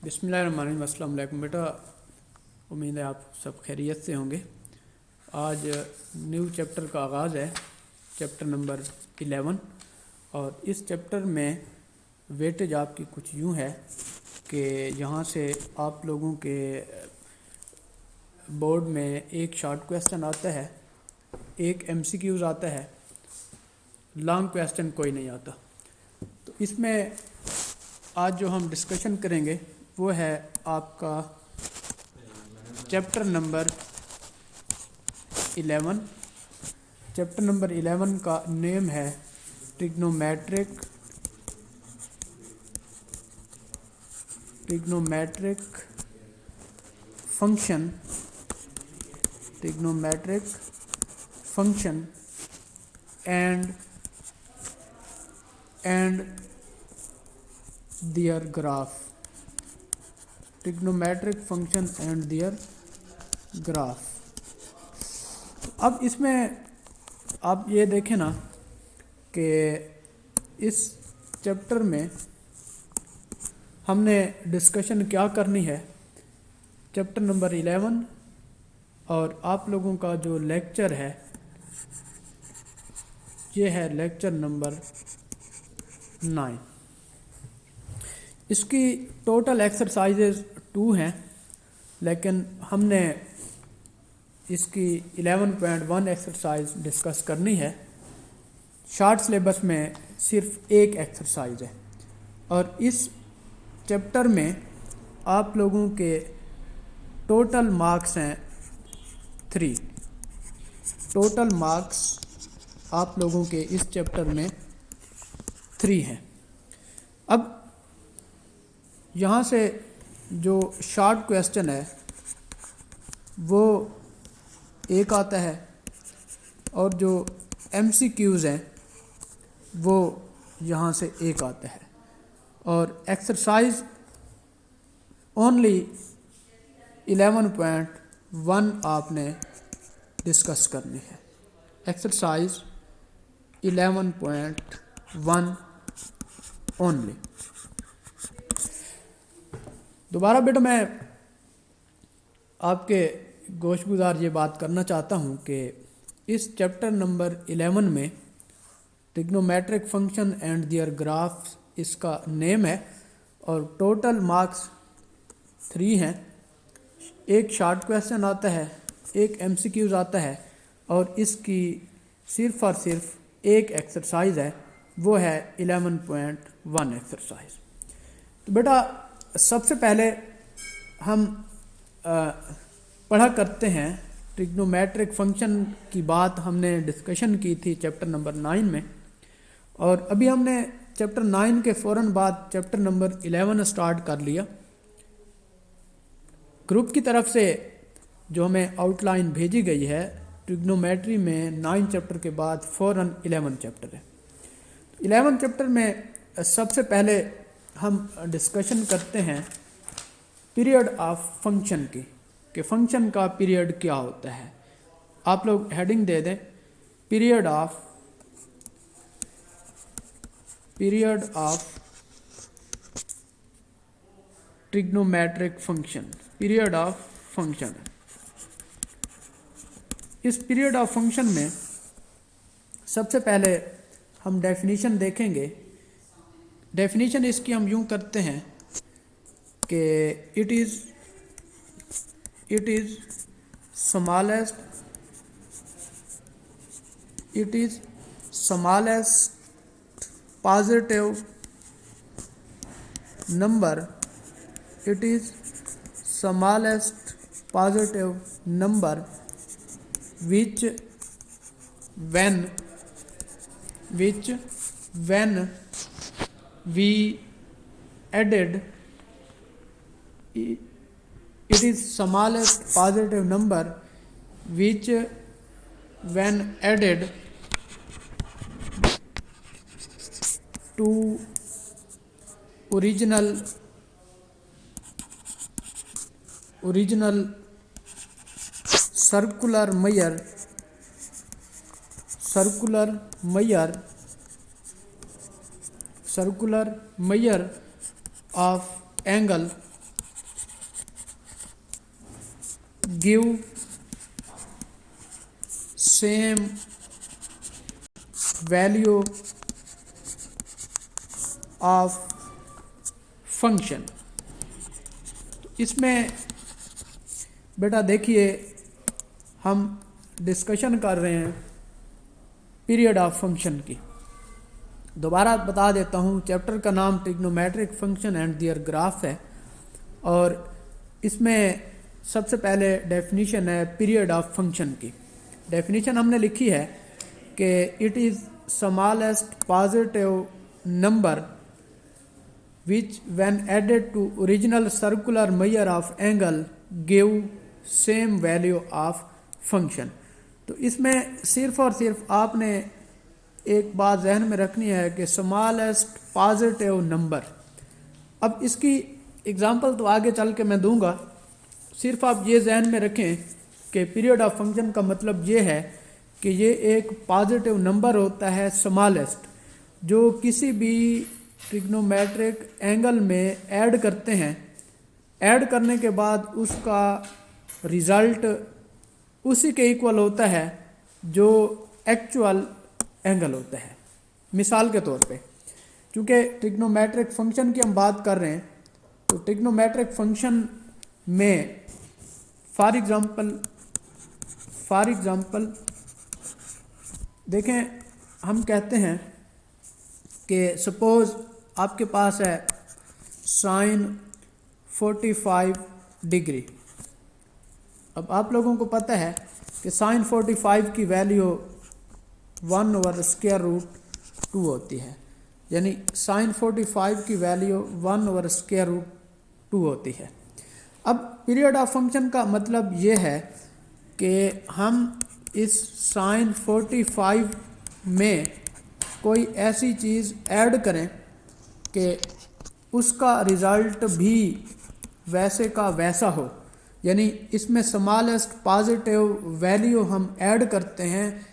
बिस्मिल्लाहिर्रहमानिर्रहीम। अस्सलाम वालेकुम बेटा, उम्मीद है आप सब खैरियत से होंगे। आज न्यू चैप्टर का आगाज़ है, चैप्टर नंबर 11। और इस चैप्टर में वेटेज आपकी कुछ यूँ है कि यहाँ से आप लोगों के बोर्ड में एक शॉर्ट क्वेश्चन आता है, एक एमसीक्यूज़ आता है, लॉन्ग क्वेश्चन कोई नहीं आता। तो इसमें आज जो हम डिस्कशन करेंगे वो है आपका चैप्टर नंबर 11। चैप्टर नंबर 11 का नेम है trigonometric function and their graph। Trigonometric function and their graph. अब इसमें आप ये देखें ना कि इस चैप्टर में हमने डिस्कशन क्या करनी है, चैप्टर नंबर 11 और आप लोगों का जो लेक्चर है ये है लेक्चर नंबर 9। इसकी टोटल एक्सरसाइजेज 2 हैं, लेकिन हमने इसकी 11.1 एक्सरसाइज डिस्कस करनी है। शॉर्ट सिलेबस में सिर्फ एक एक्सरसाइज है और इस चैप्टर में आप लोगों के टोटल मार्क्स हैं 3। टोटल मार्क्स आप लोगों के इस चैप्टर में 3 हैं। अब यहाँ से जो शॉर्ट क्वेश्चन है वो एक आता है और जो एमसीक्यूज़ हैं वो यहाँ से एक आता है। और एक्सरसाइज ओनली 11.1 आपने डिस्कस करनी है। Exercise 11.1 only. दोबारा बेटा मैं आपके गोशगुजार ये बात करना चाहता हूँ कि इस चैप्टर नंबर 11 में trigonometric function and their graphs इसका नेम है और टोटल मार्क्स 3 हैं। एक शॉर्ट क्वेश्चन आता है, एक एमसीक्यूज़ आता है और इसकी सिर्फ और सिर्फ एक एक्सरसाइज है, वो है 11.1 एक्सरसाइज। तो बेटा सबसे पहले हम पढ़ा करते हैं ट्रिग्नोमेट्रिक फंक्शन की बात हमने डिस्कशन की थी चैप्टर नंबर 9 में, और अभी हमने चैप्टर 9 के फ़ौरन बाद चैप्टर नंबर 11 स्टार्ट कर लिया। ग्रुप की तरफ से जो हमें आउटलाइन भेजी गई है, ट्रिग्नोमेट्री में 9 चैप्टर के बाद फ़ौरन 11 चैप्टर है। 11 चैप्टर में सबसे पहले हम डिस्कशन करते हैं पीरियड ऑफ फंक्शन की, कि फंक्शन का पीरियड क्या होता है। आप लोग हेडिंग दे दें period of trigonometric function. Period of function. इस पीरियड ऑफ फंक्शन में सबसे पहले हम डेफिनेशन देखेंगे। डेफिनेशन इसकी हम यूँ करते हैं कि it is smallest positive number which when we added it is smallest positive number which when added to original circular measure of angle give same value of function. इसमें बेटा देखिए हम डिस्कशन कर रहे हैं पीरियड ऑफ फंक्शन की। दोबारा बता देता हूँ, चैप्टर का नाम trigonometric function and their graph है और इसमें सबसे पहले डेफिनेशन है पीरियड ऑफ फंक्शन की। डेफिनेशन हमने लिखी है कि it is smallest positive number which when added to original circular measure of angle give same value of function। तो इसमें सिर्फ और सिर्फ आपने एक बात जहन में रखनी है कि स्मॉलेस्ट पॉजिटिव नंबर। अब इसकी एग्जांपल तो आगे चल के मैं दूंगा, सिर्फ आप ये जहन में रखें कि पीरियड ऑफ फंक्शन का मतलब ये है कि ये एक पॉजिटिव नंबर होता है स्मॉलेस्ट, जो किसी भी ट्रिग्नोमेट्रिक एंगल में ऐड करते हैं। ऐड करने के बाद उसका रिज़ल्ट उसी के इक्वल होता है जो एक्चुअल एंगल होता है। मिसाल के तौर पे, क्योंकि ट्रिग्नोमेट्रिक फंक्शन की हम बात कर रहे हैं, तो ट्रिग्नोमेट्रिक फंक्शन में फॉर एग्ज़ाम्पल देखें, हम कहते हैं कि सपोज़ आपके पास है साइन 45 डिग्री। अब आप लोगों को पता है कि साइन 45 की वैल्यू 1/√2 होती है, यानी साइन 45 की वैल्यू 1/√2 होती है। अब पीरियड ऑफ फंक्शन का मतलब ये है कि हम इस साइन 45 में कोई ऐसी चीज़ ऐड करें कि उसका रिज़ल्ट भी वैसे का वैसा हो, यानी इसमें स्मॉलेस्ट पॉजिटिव वैल्यू हम ऐड करते हैं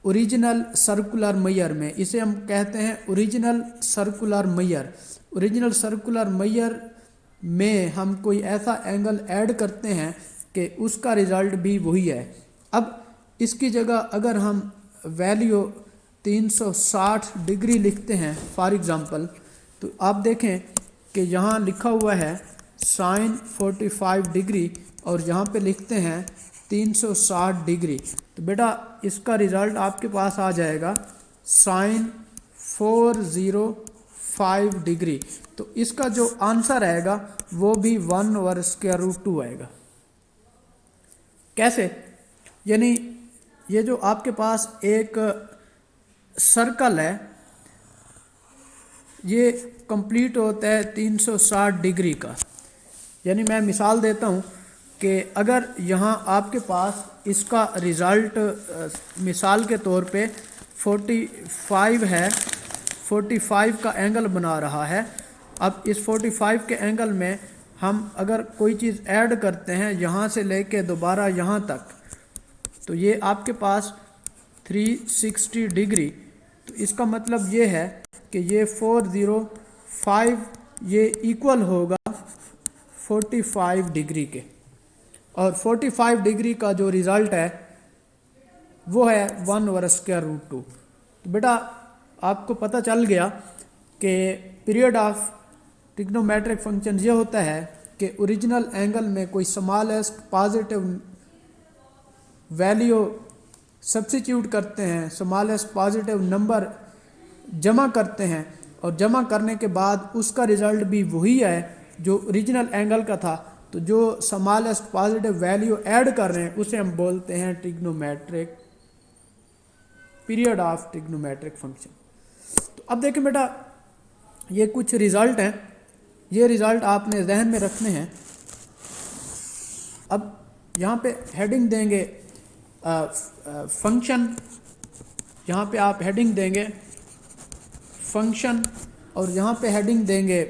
ओरिजिनल सर्कुलर मेजर में। इसे हम कहते हैं original circular measure. Original circular measure में हम कोई ऐसा एंगल ऐड करते हैं कि उसका रिज़ल्ट भी वही है। अब इसकी जगह अगर हम वैल्यू 360 डिग्री लिखते हैं फॉर एग्ज़ाम्पल, तो आप देखें कि यहाँ लिखा हुआ है साइन 45 डिग्री और यहाँ पे लिखते हैं 360 डिग्री, तो बेटा इसका रिज़ल्ट आपके पास आ जाएगा साइन 405 डिग्री। तो इसका जो आंसर आएगा वो भी 1/√2 आएगा। कैसे? यानी ये जो आपके पास एक सर्कल है, ये कंप्लीट होता है 360 डिग्री का। यानी मैं मिसाल देता हूँ कि अगर यहाँ आपके पास इसका रिज़ल्ट मिसाल के तौर पे 45 है, 45 का एंगल बना रहा है। अब इस 45 के एंगल में हम अगर कोई चीज़ ऐड करते हैं यहाँ से लेके दोबारा यहाँ तक, तो ये आपके पास 360 डिग्री। तो इसका मतलब ये है कि ये 405 ये इक्वल होगा 45 डिग्री के, और 45 डिग्री का जो रिज़ल्ट है वो है 1/√2। तो बेटा आपको पता चल गया कि पीरियड ऑफ ट्रिग्नोमेट्रिक फंक्शन ये होता है कि ओरिजिनल एंगल में कोई स्मॉलेस्ट पॉजिटिव वैल्यू सब्स्टिट्यूट करते हैं, स्मॉलेस्ट पॉजिटिव नंबर जमा करते हैं, और जमा करने के बाद उसका रिज़ल्ट भी वही है जो ओरिजिनल एंगल का था। तो जो स्मॉलेस्ट पॉजिटिव वैल्यू ऐड कर रहे हैं उसे हम बोलते हैं trigonometric period of trigonometric function. तो अब देखें बेटा, ये कुछ रिज़ल्ट हैं, ये रिज़ल्ट आपने जहन में रखने हैं। अब यहाँ पे हेडिंग देंगे फंक्शन, यहाँ पे आप हेडिंग देंगे फंक्शन और यहाँ पे हेडिंग देंगे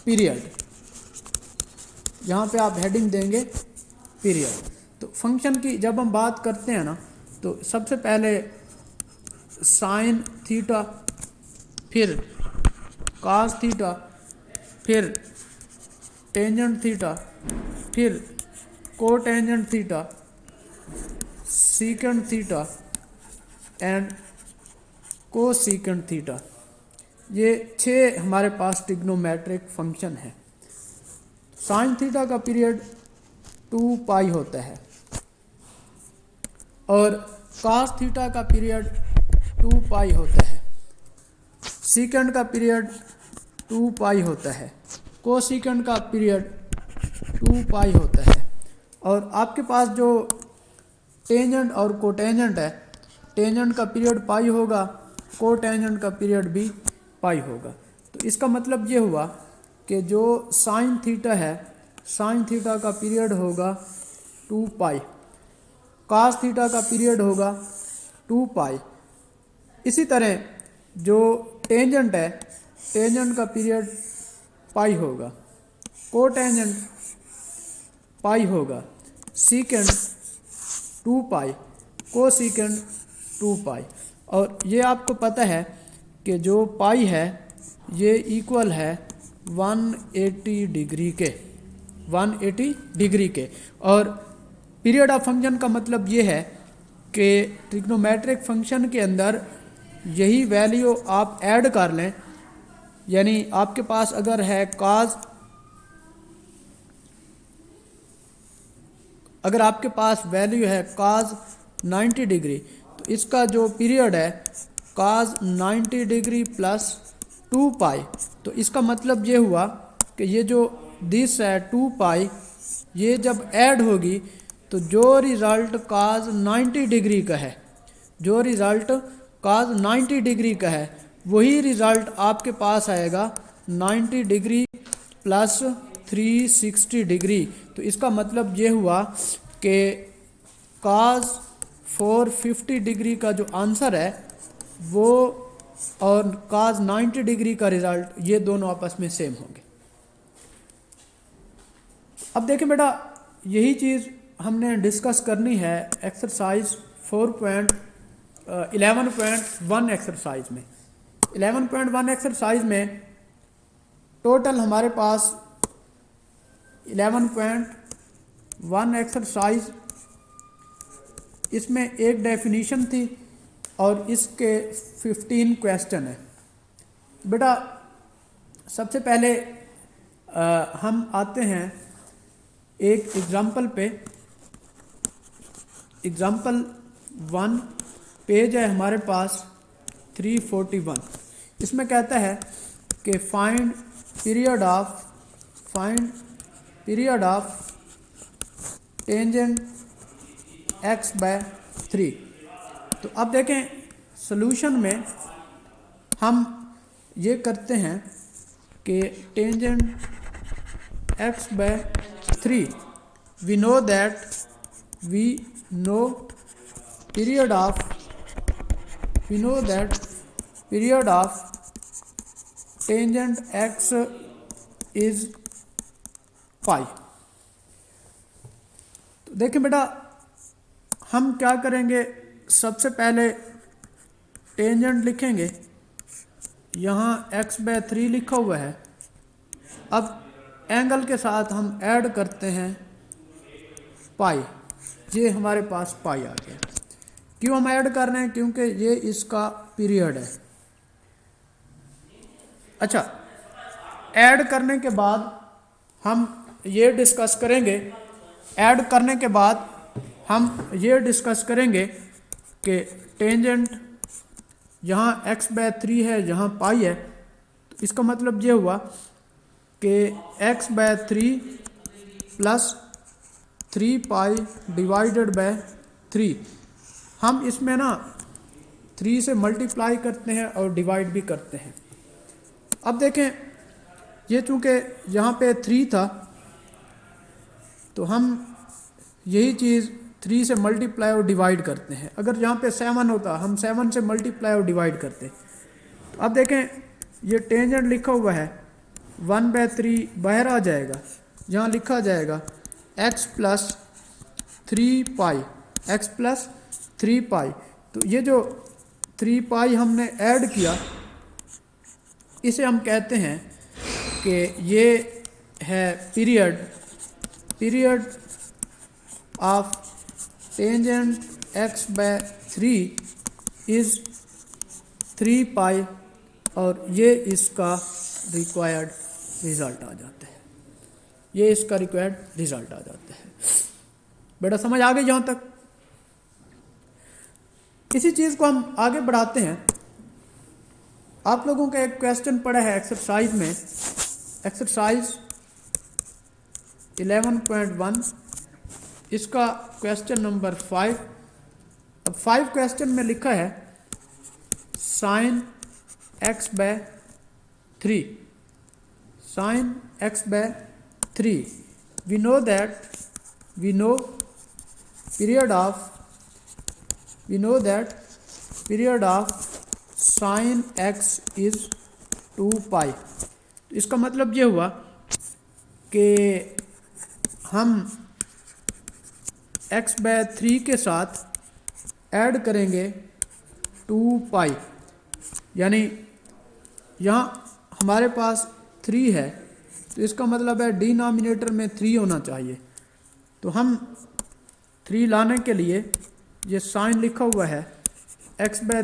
पीरियड, यहाँ पे आप हेडिंग देंगे पीरियड। तो फंक्शन की जब हम बात करते हैं ना, तो सबसे पहले साइन थीटा, फिर कॉस थीटा, फिर टेंजेंट थीटा, फिर cotangent theta, secant theta and cosecant theta. ये 6 हमारे पास ट्रिग्नोमेट्रिक फंक्शन है। साइन थीटा का पीरियड 2 पाई होता है और कॉस थीटा का पीरियड 2 पाई होता है। सीकेंट का पीरियड 2 पाई होता है। कोसीकेंट का पीरियड 2 पाई होता है। और आपके पास जो टेंजेंट और कोटेंजेंट है, टेंजेंट का पीरियड पाई होगा, कोटेंजेंट का पीरियड भी पाई होगा। तो इसका मतलब ये हुआ कि जो साइन थीटा है, साइन थीटा का पीरियड होगा 2 पाई, कॉस थीटा का पीरियड होगा 2 पाई। इसी तरह जो टेंजेंट है, टेंजेंट का पीरियड पाई होगा, कोटेंजेंट पाई होगा, सीकेंट 2 पाई, कोसीकेंट 2 पाई। और ये आपको पता है कि जो पाई है ये इक्वल है 180 डिग्री के, 180 डिग्री के। और पीरियड ऑफ फंक्शन का मतलब ये है कि ट्रिग्नोमेट्रिक फंक्शन के अंदर यही वैल्यू आप ऐड कर लें, यानी आपके पास अगर है कॉस, अगर आपके पास वैल्यू है कॉस 90 डिग्री, तो इसका जो पीरियड है कॉस 90 डिग्री प्लस 2 पाई। तो इसका मतलब ये हुआ कि ये जो दिस है 2 पाई, ये जब ऐड होगी तो जो रिज़ल्ट कॉस 90 डिग्री का है, जो रिज़ल्ट कॉस 90 डिग्री का है, वही रिज़ल्ट आपके पास आएगा 90 डिग्री प्लस 360 डिग्री। तो इसका मतलब ये हुआ कि कॉस 450 डिग्री का जो आंसर है वो और कॉस 90 डिग्री का रिज़ल्ट, ये दोनों आपस में सेम होंगे। अब देखें बेटा, यही चीज़ हमने डिस्कस करनी है एक्सरसाइज 11.1 एक्सरसाइज में। 11.1 एक्सरसाइज में टोटल हमारे पास 11.1 एक्सरसाइज, इसमें एक डेफिनीशन थी और इसके 15 क्वेश्चन है। बेटा सबसे पहले हम आते हैं एक एग्जाम्पल पे। एग्जाम्पल 1 पेज है हमारे पास 341। इसमें कहता है कि find period of tangent x/3। तो अब देखें सॉल्यूशन में हम ये करते हैं कि tangent x/3, we know period of tangent x is पाई। तो देखें बेटा, हम क्या करेंगे, सबसे पहले टेंजेंट लिखेंगे, यहाँ x/3 लिखा हुआ है। अब एंगल के साथ हम ऐड करते हैं पाई, ये हमारे पास पाई आ गया। क्यों हम ऐड कर रहे हैं? क्योंकि ये इसका पीरियड है। अच्छा, ऐड करने के बाद हम ये डिस्कस करेंगे, ऐड करने के बाद हम ये डिस्कस करेंगे कि टेंजेंट यहाँ x/3 है, यहाँ पाई है। तो इसका मतलब ये हुआ कि x/3 plus 3 pi divided by 3। हम इसमें ना 3 से मल्टीप्लाई करते हैं और डिवाइड भी करते हैं। अब देखें, ये चूँकि यहाँ पे 3 था तो हम यही चीज़ 3 से मल्टीप्लाई और डिवाइड करते हैं। अगर यहाँ पे 7 होता, हम 7 से मल्टीप्लाई और डिवाइड करते। अब देखें, ये टेंजेंट लिखा हुआ है 1/3 बाहर आ जाएगा, यहाँ लिखा जाएगा x प्लस 3 पाई। तो ये जो 3 पाई हमने ऐड किया, इसे हम कहते हैं कि ये है period of tangent x by 3 is 3 pi, और ये इसका रिक्वायर्ड रिज़ल्ट आ जाता है। ये इसका रिक्वायर्ड रिज़ल्ट आ जाता है। बेटा समझ आ गई यहाँ तक? इसी चीज़ को हम आगे बढ़ाते हैं। आप लोगों का एक क्वेश्चन पड़ा है एक्सरसाइज में, एक्सरसाइज 11.1, इसका क्वेश्चन नंबर 5। अब 5 क्वेश्चन में लिखा है sine x by 3, sine x by 3, we know period of sine x is 2 pi. तो इसका मतलब ये हुआ कि हम x बाय 3 के साथ ऐड करेंगे 2 पाई, यानी यहाँ हमारे पास 3 है, तो इसका मतलब है डिनोमिनेटर में 3 होना चाहिए। तो हम 3 लाने के लिए ये साइन लिखा हुआ है x by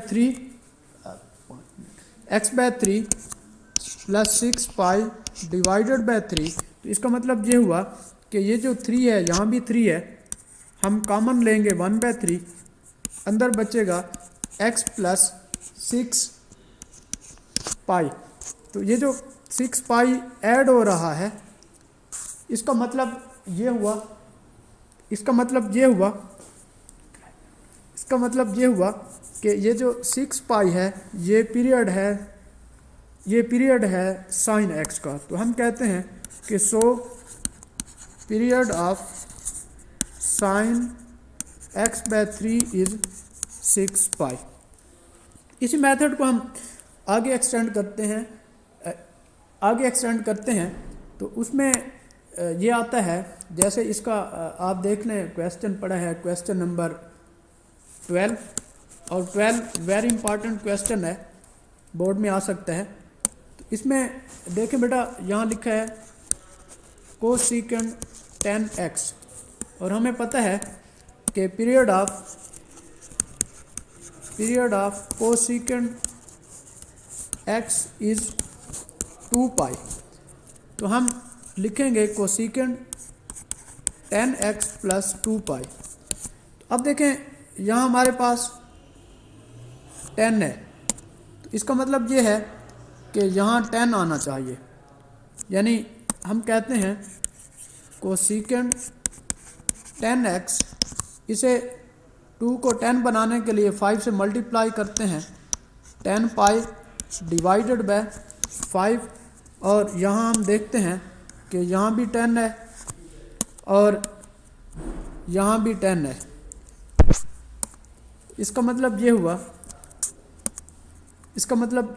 3 plus 6 pi divided by 3। तो इसका मतलब ये हुआ कि ये जो 3 है, यहाँ भी 3 है, हम कॉमन लेंगे 1 बाय 3, अंदर बचेगा x प्लस 6 पाई। तो ये जो 6 पाई ऐड हो रहा है, इसका मतलब ये हुआ कि ये जो 6 पाई है ये पीरियड है साइन एक्स का। तो हम कहते हैं कि so period of sine x by 3 is 6 pi. इसी मेथड को हम आगे एक्सटेंड करते हैं। तो उसमें ये आता है, जैसे इसका आप देख लें, क्वेश्चन पड़ा है क्वेश्चन नंबर 12, और 12 वेरी इंपॉर्टेंट क्वेश्चन है, बोर्ड में आ सकता है। तो इसमें देखें बेटा, यहाँ लिखा है कोसेकेंट 10x, और हमें पता है कि period of cosecant x is 2 pi. तो हम लिखेंगे कोसेकेंट 10x प्लस 2 पाई। अब देखें, यहाँ हमारे पास 10 है, तो इसका मतलब ये है कि यहाँ 10 आना चाहिए, यानी हम कहते हैं कोसेकेंट 10x, इसे 2 को 10 बनाने के लिए 5 से मल्टीप्लाई करते हैं, 10 पाई डिवाइडेड बाय 5, और यहाँ हम देखते हैं कि यहाँ भी 10 है और यहाँ भी 10 है। इसका मतलब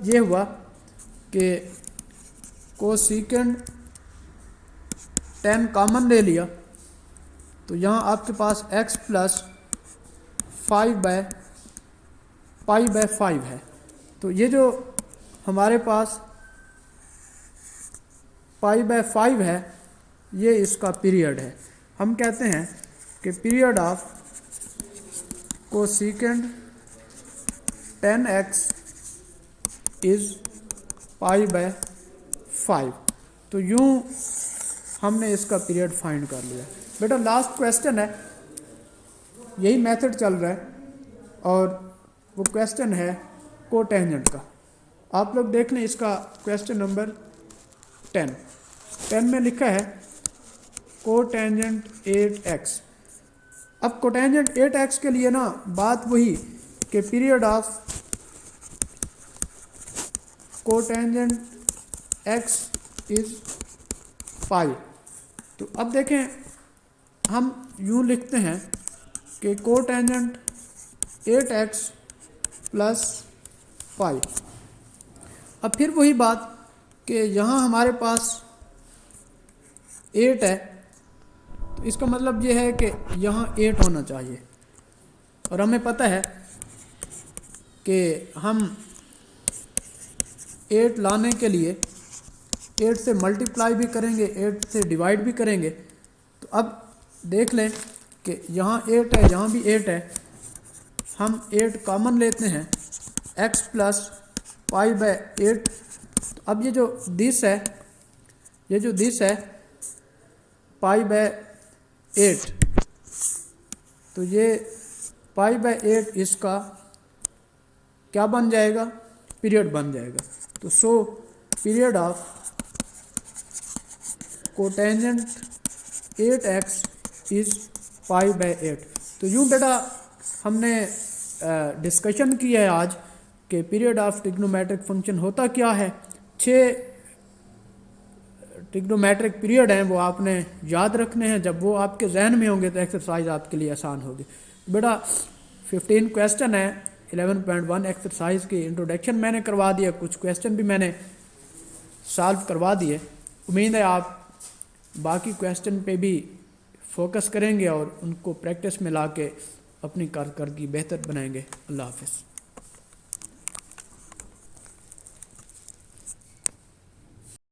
ये हुआ कि कोसेकेंट 10 कॉमन ले लिया, तो यहाँ आपके पास x प्लस 5 बाय 5 है। तो ये जो हमारे पास पाई बाय 5 है, ये इसका पीरियड है। हम कहते हैं कि period of cosecant 10x is pi by 5। तो यूँ हमने इसका पीरियड फाइंड कर लिया। बेटा लास्ट क्वेश्चन है, यही मेथड चल रहा है, और वो क्वेश्चन है कोटेंजेंट का। आप लोग देख लें इसका क्वेश्चन नंबर 10 में लिखा है कोटेंजेंट 8x। अब कोटेंजेंट 8x के लिए ना बात वही कि period of cotangent x is pi. तो अब देखें, हम यूँ लिखते हैं कि कोटेंजेंट 8x प्लस पाई। अब फिर वही बात कि यहाँ हमारे पास 8 है, तो इसका मतलब ये है कि यहाँ 8 होना चाहिए, और हमें पता है कि हम 8 लाने के लिए 8 से मल्टीप्लाई भी करेंगे, 8 से डिवाइड भी करेंगे। तो अब देख लें कि यहाँ 8 है, यहाँ भी 8 है, हम 8 कॉमन लेते हैं, x प्लस पाई बाय 8। अब ये जो दिस है पाई बाय 8, तो ये पाई बाय 8 इसका क्या बन जाएगा, पीरियड बन जाएगा। तो सो period of cotangent 8x is pi by 8। तो यूँ बेटा हमने डिस्कशन किया है आज कि पीरियड ऑफ ट्रिग्नोमेट्रिक फंक्शन होता क्या है। 6 ट्रिग्नोमेट्रिक पीरियड हैं, वो आपने याद रखने हैं। जब वो आपके जहन में होंगे तो एक्सरसाइज आपके लिए आसान होगी। बेटा 15 क्वेश्चन है 11.1 एक्सरसाइज की इंट्रोडक्शन मैंने करवा दिया, कुछ क्वेश्चन भी मैंने सॉल्व करवा दिए। उम्मीद है आप बाकी क्वेश्चन पे भी फोकस करेंगे और उनको प्रैक्टिस में ला के अपनी कारकर्दगी बेहतर बनाएंगे। अल्लाह हाफ़िज़।